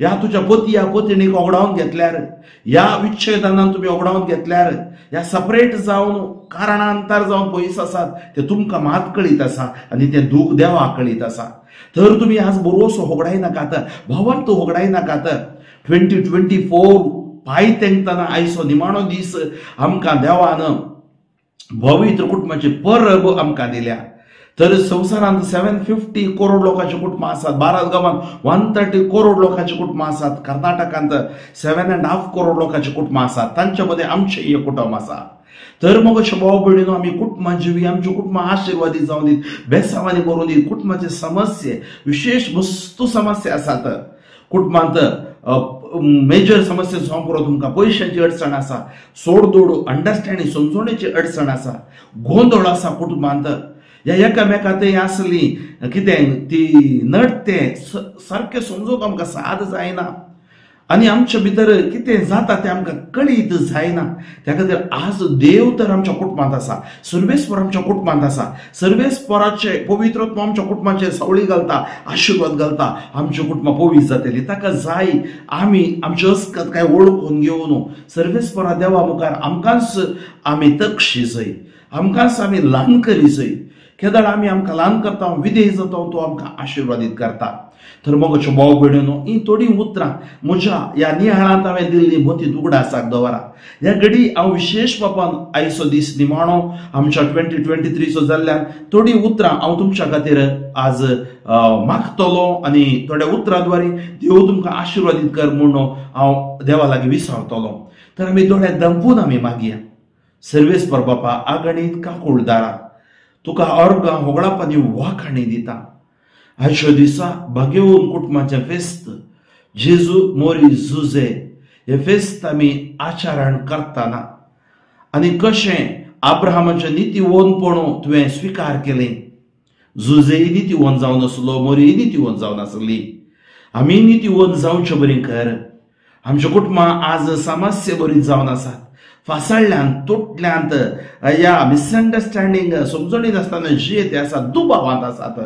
ह्या तुज्या पती ह्या पत्नीक ओगडावन घेतल्यार, ह्या विच्छेदनान तुमी ओगडावन घेतल्यार, ह्या सपरेट जावन कारणांतर जावन पयस आसात ते तुमकां मात कळीत आसा आनी तें दूख देवाक कळीत आसा. तर तुमी आज बरोसो होगडाय नाकात, भावार्थ होगडाय नाकात. 2024 पाय तेंकतना आयचो निमाणो दीस आमकां देवान पवित्र कुटुंबाची परब आमकां दिल्या. तर संवसारांत 750 करोड लोकांची कुटुंबां आसात. भारत गांवांत 130 करोड लोकांची कुटुंबां आसात. कर्नाटकांत 7.5 करोड लोकांची कुटुंबां आसात. तांचे मध्ये आमचें एक कुटुंब आसा. तर मग भाव भयणीनो, आमी कुटुंबां जिवी, आमची कुटुंबां आशिर्वादी जावन दीत, बेसावानी करून दीत. कुटुंबाचे समस्ये विशेष वस्तू समस्या आसात. कुटुंबांत मेजर समस्या जावं तुमकां पयशांची अडचण आसा, सोडदोड अंडरस्टँडींग समजोवणेची अडचण आसा, गोंधळ आसा कुटुंबांत. ह्या एकामेकांत आसली कितें ती नडते सारकें समजूंक आमकां साद जायना. आणि आमच्या भितर कितें जाता तें आमकां कळीत जायना. त्या खातीर आज देव तर आमच्या कुटुंबांत आसा, सर्वेस्पर आमच्या कुटुंबांत आसा. सर्वेस्पराचे पवित्रत्व आमच्या कुटुंबाचेर सावळी घालता, आशिर्वाद घालता. आमची कुटुंबां पवित्र जातली. ताका जाय आमी आमचे अस्कत काय वळखून घेवन सर्वेस्परा देवा मुखार आमकांच आमी तकशिजय, आमकांच आमी ल्हान करिजय. केदाळ आमी आमकां ल्हान करता, विधेय जाता, तो आमकां आशिर्वादीत करता. तर मगच्यो भाव भयणीनो, ही थोडी उतरां म्हज्या ह्या नियाळांत हांवें दिल्ली मतींत उगडासाक दवरा. ह्या घडी हांव विशेष बापान आयचो दीस निमाणो आमच्या 2023 जाल्ल्यान थोडी उतरां हांव तुमच्या खातीर आज मागतलो आनी थोड्या उतरांद्वारे देव तुमकां आशिर्वादीत कर म्हणून हांव देवा लागीं विसारतलो. तर आमी दोळे दंपून आमी मागया. सर्वेस्पर बापा, आगणीत काकुळदारा, तुका अर्गां होगळापांनी वाखाणी दिता. आयच्या दिसा भाग्यवन कुटुंबाचें फेस्त जेजू मोरी झुजे हे फेस्त आमी आचारान करतना आनी कशें आब्राहामाचें नितीवनपण तुवें स्विकार केलें. झुजेय नितीवन जावन आसलो, मोरी नितीवन जावन आसली. आमी नितीवन जावचें बरें कर. आमच्या कुटुंबां आज समस्या बरी जावन आसात. फासाळ्यान तुटल्यांत ह्या मिसअंडरस्टँडींग समजणी नासतना जे ते आसात, दुबावांत आसात.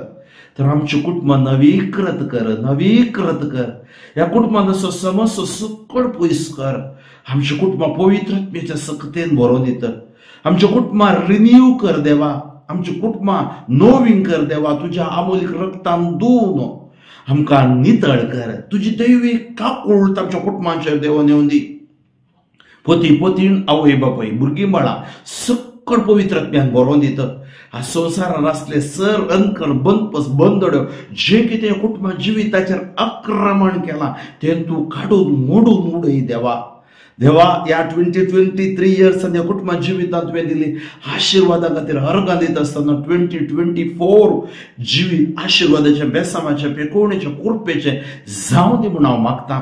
तर आमची कुटुंबां नवीकृत कर, नवीकृत कर. ह्या कुटुंबांत असो समस्या सकट पयस कर. आमची कुटुंबां पवित्रत्वेच्या सक्तेन भरोवन दित. आमच्या कुटुंबां रिन्यू कर देवा. आमची कुटुंबां नवीन कर देवा. तुज्या अमोलीक रक्तान धुवन आमकां नितळ कर. तुजी दैवीक काकूळ आमच्या कुटुंबांचेर देवा नेवन दी. पती पतीण, आवय बापाय, भुरगीं बाळां सकट पवित्रत्व्यान भरोवन दित. ह्या संवसारान आसले सर अंकर बंदपस बंदड्यो जे कितें कुटुंबा जिविताचेर आक्रमण केलां तें तूं काडून मोडून उडय देवा. देवा, ह्या 2023 इयर्सान ह्या कुटुंबा जिवितांत तुवें दिली आशिर्वादा खातीर अर्गां दित आसतना 2024 जिवीत आशिर्वादाचे, बेसामाचे, पेकोवणेचे, कुरपेचे जावं दी म्हूण हांव मागतां.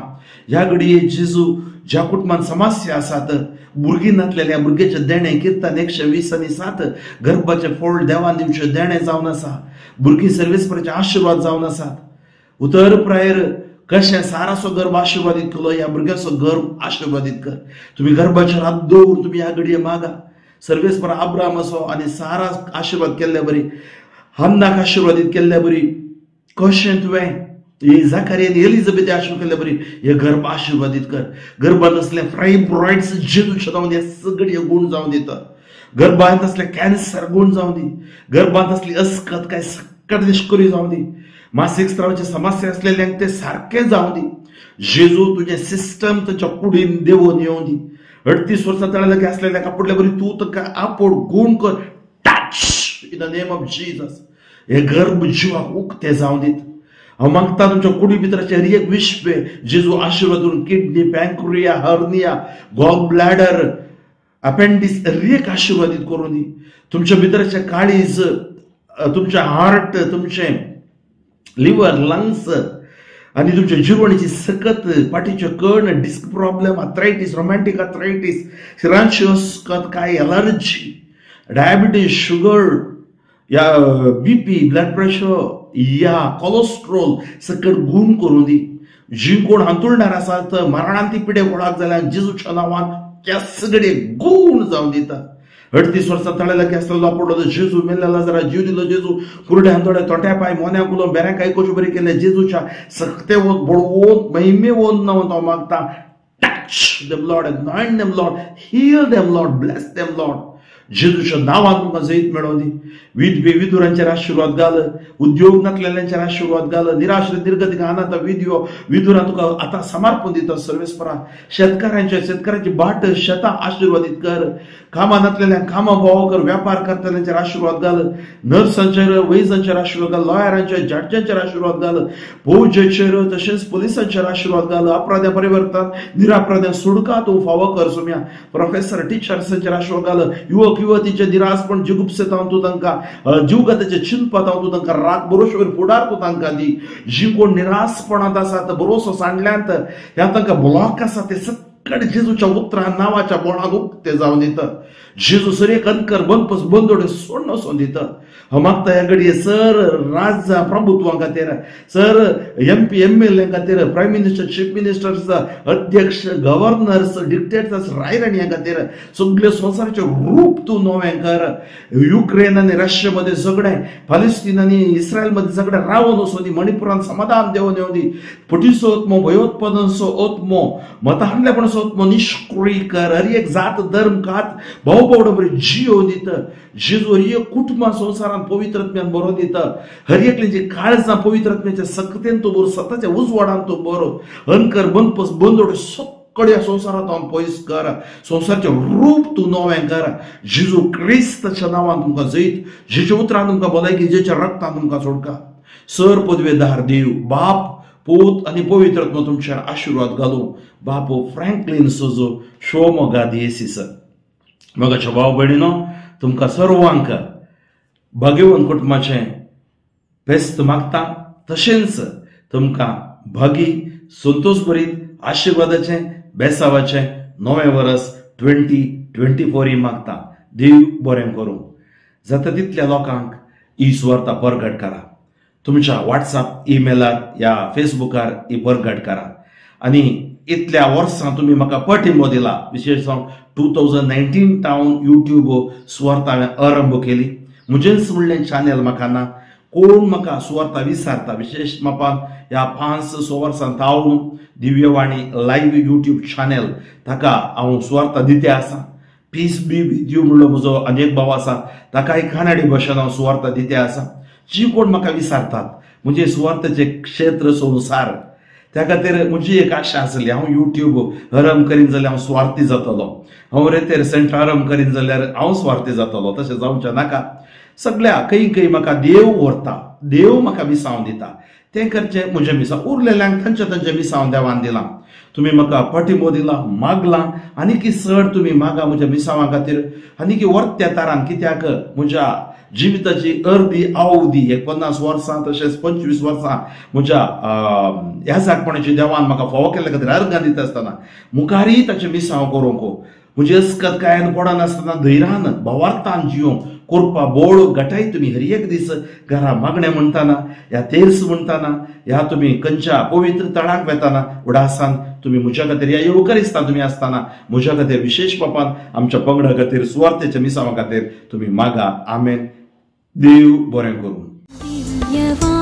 ह्या घडये जेजू ज्या कुटुंबांत समस्या आसात, भुरगीं नासलेल्या भुरग्याचे देणे किर्तन 120:7 गर्भाचे फोड देवान दिवचे देणे जावन आसा. भुरगीं सर्वेस्पराचे आशिर्वाद जावन आसात. उतर प्रायर कशें साराचो गर्भ आशिर्वादीत केलो, ह्या भुरग्याचो गर्भ आशिर्वादीत कर. तुम्ही गर्भाचेर हात दवरून तुम्ही ह्या घडये मागा. सर्वेस्पर अब्राहामाचो आनी सारा आशिर्वाद केल्ले बरी, हन्नाक आशिर्वादीत केल्ले बरी, कशें तुवें जाकारियान एलिझाबेथ आशिर्वाद केल्ले बरी हे गर्भ आशिर्वादीत कर. गर्भांत असले फायब्रॉइड्स जेजूच्या नांवान हे सगळे गुण जावन दिता. गर्भांत असले कॅन्सर गुण जावन दी. गर्भांत असली अस्कत काय सक्कट निश्करी जावन दी. मासीक स्त्रावाचे समस्या असलेल्यांक ते सारखे जावन दी. जेजू तुझे सिस्टम ताच्या कुडीन देवून येवन दी. 38 वर्सां तळालगे असलेल्या कापडल्या बरी तूं ताका आपोड गुण कर. Touch in the name of Jesus. हे गर्भ जिवाक उक्ते जावन दीत. हांव मागता तुमच्या कुडी भितरचे हर एक विश्वे जेजू आशिर्वाद करून kidney, pancreas, hernia, gall bladder, appendix हर एक आशिर्वादीत करून दी. तुमच्या भितरचे काळीज, तुमचे हार्ट, तुमचे लिव्हर, लंग्स आणि तुमच्या जिरवणीची सकत, पाठीचे कण, disc problem, arthritis, rheumatic arthritis, शिरांची अस्कत, काय एलर्जी, डायबिटीज, शुगर, या बीपी, ब्लड प्रेशर, या कोलेस्ट्रॉल सकट गुण करून दी. जी कोण हांतुळणार आसात, मरणांती पिडे कोणाक जाल्यार जेजूच्या नांवान त्या सगळे गुण जावन दिता. 38 वर्सां तळेलागे आसलेलो आपलो जेजू मेल्लेला जरा जीव दिलो. जेजू कुरडे हांतोडे, तोट्या पाय, मोन्या कुलो, बेऱ्यांक आयकोच्यो बरी केले. जेजूच्या सक्ते वोन, बळवोन, महिमे वोन नांवान हांव मागता. Touch them Lord, anoint them Lord, heal them Lord, bless them Lord. जेजूच्या नांवान तुमकां जैत मेळोवन दी. विधवे विधुरांचेर आशिर्वाद घाल. उद्योग नासलेल्यांचेर आशिर्वाद घाल. निराश्रित निर्गतीक अनाथ विधुरां तुका आतां समर्पण दिता. सर्वेस्परा शेतकारांची बाट शेतां आशिर्वादीत कर. कामां नासलेल्यांक कामां बोवाळ कर. व्यापार करतल्यांचेर आशिर्वाद घाल. नर्सांचेर, वैजांचेर आशिर्वाद घाल. लॉयरांचेर, जड्जांचेर आशिर्वाद घाल. फौजेचेर तशेंच पुलिसांचेर आशिर्वाद घाल. अपराध्या परिवर्तन, निरापराध्या सुडका तूं फावो कर. सुम्या प्रोफेसर, टिचर्सांचेर आशिर्वाद घाल. युवक युवतीचे निरासपण जिगुप्सेतावन तूं तांकां जीवगताचे चिंतपातावन तूं तांकां राग बरोसोर फुडार तूं तांकां दी. जी कोण निरासपणांत आसात, बरोसो सांडल्यांत, ह्या तांकां ब्लॉक आसा ते सकट जेजूच्या उतरां नांवाच्या बोळांत उक्ते जावन दिता. जेजू सर एक अंकर बंदपस बंदोडे सोडून वचोन दिता. हांव मागता ह्या घडये सर राज प्रभुत्वा खातीर, सर MP MLA खातीर, प्रायम मिनिस्टर, चीफ मिनिस्टर्स, अध्यक्ष, गव्हर्नर्स, डिक्टेटर्स, रायराणी खातीर सगळे संवसाराचें रूप तूं नवें कर. युक्रेन आनी रशिया मध्ये झगडे, फालिस्तीन आनी इस्रायल मध्ये झगडे रावन वचूं दी, मणिपुरान समाधान देवन येवं दी. फुटीचो ओतमो, भयोत्पादनचो ओतमो, मतहांडलेपणाचो ओतमो निष्क्रीय कर. हर एक जात धर्म खात भाव भावडो बरी जियो दित. जेजू हर एक कुटुंबा संवसारान पवित्र आत्म्यान बरो दिता. हर एकल्याची काळजां पवित्र आत्म्याच्या सक्तेन तूं बरो, सताच्या उजवाडान तूं बरो. अनकर बनपस बंदोड सगळ्या संवसारांत हांव पयस कर. संवसाराचें रूप तूं नवें कर. जेजू क्रिस्ताच्या नांवान तुमकां जैत. जेच्या उतरान तुमकां भलायकी, जेच्या रक्तान तुमकां सोडका. सर पदवेदार देव, बाप, पूत आनी पवित्र आत्मा तुमच्यार आशिर्वाद घालूं. बापू फ्रँकलिन सोजो शोमोगादी येसीस. मगाच्या भाव भयणीनो, तुमकां सर्वांक भाग्यवान कुटुंबाचें फेस्त मागता. तशेंच तुमकां भागी, संतोष भरीत, आशिर्वादाचें, बेसावाचें नवें वर्स 2024 मागता. देव बरें करूं. जाता तितल्या लोकांक ही सुवार्ता परगट करा. तुमच्या व्हॉट्सअप, ईमेलार या फेसबुकार ही परगट करा. आनी इतल्या वर्सां तुम्ही म्हाका पाठिंबो दिला. विशेष जावन 2019 टावन युट्यूब सुवार्ता हांवें आरंभ केली. म्हजेंच म्हणलें चॅनल म्हाका ना. कोण म्हाका सुवार्ता विचारता, विशेष मापान ह्या 5-6 वर्सां तावून दिव्यवाणी लाईव्ह युट्यूब चॅनल ताका हांव सुवार्ता दिते आसा. पीस बी विथ यू म्हणलो म्हजो अनेक भाव आसा, ताकाय कानडी भाशेन हांव सुवार्ता दिते आसा. जी कोण म्हाका विचारतात म्हणजे सुवार्थेचे क्षेत्र संसार, त्या खातीर म्हजी एक आशा आसली, हांव युट्यूब आरंभ करीन जाल्यार हांव स्वार्थी जातलो. हांव रेतेर सेंटर आरंभ करीन जाल्यार हांव स्वार्थी जातलो. तशें जावचें नाका. सगळ्या खंय म्हाका देव व्हरता, देव म्हाका मिसांव दिता. तें करचें म्हजें मिसांव. उरलेल्यांक तांचें मिसांव देवान दिलां. तुम्ही म्हाका पाठिंबो दिला, मागला, आनी की चड तुम्ही मागा म्हज्या मिसांवा खातीर. आनी की वर्त्या तारान, कित्याक म्हज्या जिविताची अर्दी आवदी 50 वर्सां तशेंच 25 वर्सां म्हज्या ह्या जागपणाची देवान म्हाका फावो केल्ल्या खातीर अर्गां दिता आसतना मुखारय ताचें मिसांव करूंक, म्हजी अस्कत कांय पडनासतना धैर्यान भावार्थान जियोंक कोरपा बोळ गटाय तुम्ही हर एक दीस घरा मागणें म्हणटाना, ह्या तेर्स म्हणटाना, ह्या तुम्ही खंयच्या पवित्र तळाक वेताना उडासान तुम्ही म्हज्या खातीर ह्या येवकारिस्तां तुम्ही आसतना म्हज्या खातीर विशेष पापान आमच्या पंगडा खातीर सुवार्थेच्या मिसांवा खातीर तुम्ही मागा. आमेन. देव बरें करूं.